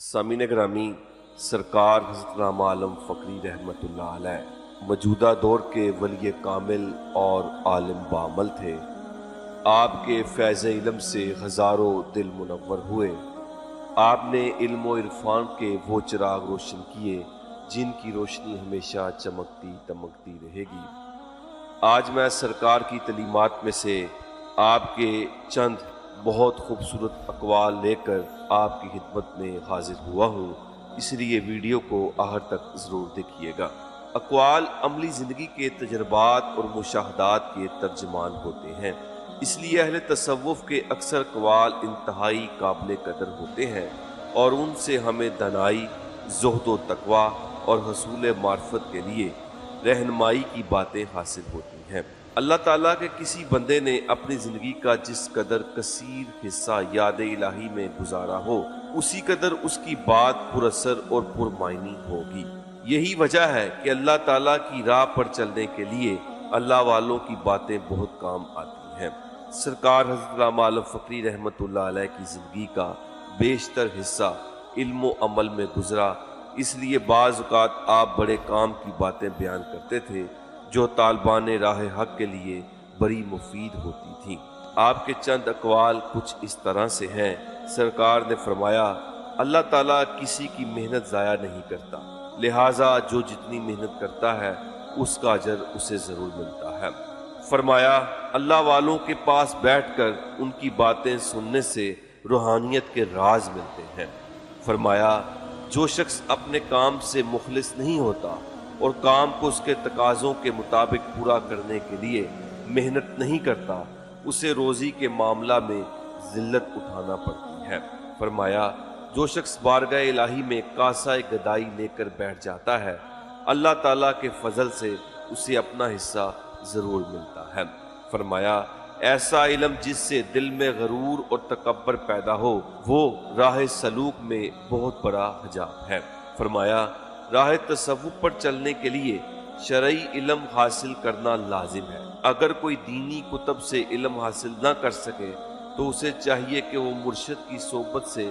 सामीन ग्रामी, सरकार हज़रत आलम फ़करी रहमतुल्लाह अलैह मौजूदा दौर के वली कामिल और आलिम बामल थे। आपके फैज़ इल्म से हज़ारों दिल मुनव्वर हुए। आपने इल्म व इरफान के वो चिराग रोशन किए जिनकी रोशनी हमेशा चमकती दमकती रहेगी। आज मैं सरकार की तलीमात में से आपके चंद बहुत खूबसूरत अक़वाल लेकर आपकी खिदमत में हाजिर हुआ हूँ, इसलिए वीडियो को आखिर तक ज़रूर देखिएगा। अक़वाल अमली ज़िंदगी के तजर्बात और मुशाहदात के तर्जमान होते हैं, इसलिए अहले तसव्वुफ़ के अक्सर अक़वाल इंतहाई काबिल कदर होते हैं और उनसे हमें दनाई, ज़ुहद व तक़वा और हसूल मार्फत के लिए रहनुमाई की बातें हासिल होती हैं। अल्लाह ताला के किसी बंदे ने अपनी ज़िंदगी का जिस कदर कसीर हिस्सा याद इलाही में गुजारा हो, उसी कदर उसकी बात पुरअसर और पुरमायनी होगी। यही वजह है कि अल्लाह ताला की राह पर चलने के लिए अल्लाह वालों की बातें बहुत काम आती हैं। सरकार हज़रत आलम फ़करी रहमतुल्लाह अलैह की ज़िंदगी का बेशतर हिस्सा इल्म व अमल में गुजरा, इसलिए बाज़ औक़ात आप बड़े काम की बातें बयान करते थे जो तालिबान राह हक के लिए बड़ी मुफीद होती थी। आपके चंद अक़वाल कुछ इस तरह से हैं। सरकार ने फरमाया, अल्लाह ताला किसी की मेहनत ज़ाया नहीं करता, लिहाजा जो जितनी मेहनत करता है उसका अजर उसे ज़रूर मिलता है। फरमाया, अल्लाह वालों के पास बैठकर उनकी बातें सुनने से रूहानियत के राज मिलते हैं। फरमाया, जो शख्स अपने काम से मुखलिस नहीं होता और काम को उसके तकाज़ों के मुताबिक पूरा करने के लिए मेहनत नहीं करता, उसे रोज़ी के मामला में ज़िल्लत उठाना पड़ती है। फरमाया, जो शख्स बारगाह इलाही में कासाए गदाई लेकर बैठ जाता है, अल्लाह ताला के फजल से उसे अपना हिस्सा ज़रूर मिलता है। फरमाया, ऐसा इल्म जिससे दिल में गरूर और तकब्बर पैदा हो, वो राह सलूक में बहुत बड़ा हजाब है। फरमाया, राह तसव्वुफ़ पर चलने के लिए शरई इल्म हासिल करना लाजिम है। अगर कोई दीनी कुतब से इल्म हासिल न कर सके तो उसे चाहिए कि वो मुर्शिद की सोबत से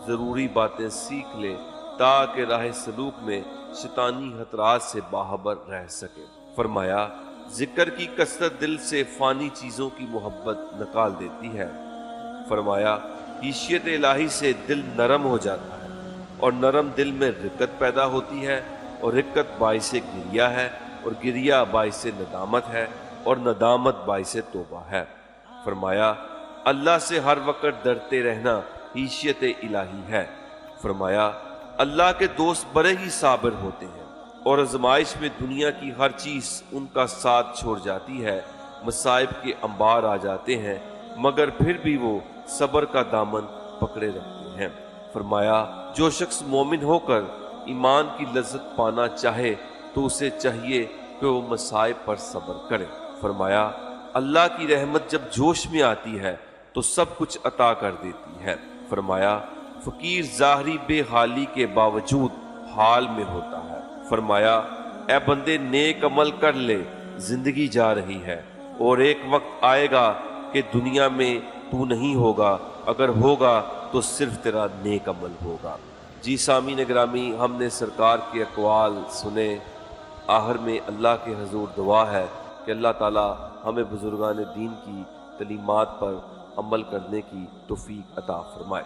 ज़रूरी बातें सीख ले ताकि राह सलूक में शैतानी खतरात से बाखबर रह सके। फरमाया, जिक्र की कसरत दिल से फ़ानी चीज़ों की मोहब्बत निकाल देती है। फरमाया, खिशियत इलाही से दिल नरम हो जाता है और नरम दिल में रिक्कत पैदा होती है और रिक्कत बाइसे गिरिया है और गिरिया बाइसे नदामत है और नदामत बाइसे तौबा है। फरमाया, अल्लाह से हर वक्त डरते रहना खिशियत इलाही है। फरमाया, अल्लाह के दोस्त बड़े ही साबिर होते हैं और आजमाइश में दुनिया की हर चीज़ उनका साथ छोड़ जाती है, मसाइब के अंबार आ जाते हैं, मगर फिर भी वो सब्र का दामन पकड़े रखते हैं। फरमाया, जो शख्स मोमिन होकर ईमान की लज्जत पाना चाहे तो उसे चाहिए कि वो मसाइब पर सब्र करे। फरमाया, अल्लाह की रहमत जब जोश में आती है तो सब कुछ अता कर देती है। फरमाया, फ़कीर ज़ाहरी बेहाली के बावजूद हाल में होता है। फरमाया, ए बंदे नेक अमल कर ले, जिंदगी जा रही है और एक वक्त आएगा कि दुनिया में तू नहीं होगा, अगर होगा तो सिर्फ तेरा नेक अमल होगा। जी सामीन ग्रामी, हमने सरकार के अक़वाल सुने। आखिर में अल्लाह के हजूर दुआ है कि अल्लाह ताला हमें बुजुर्गान दीन की तलीमात पर अमल करने की तौफीक अता फरमाए।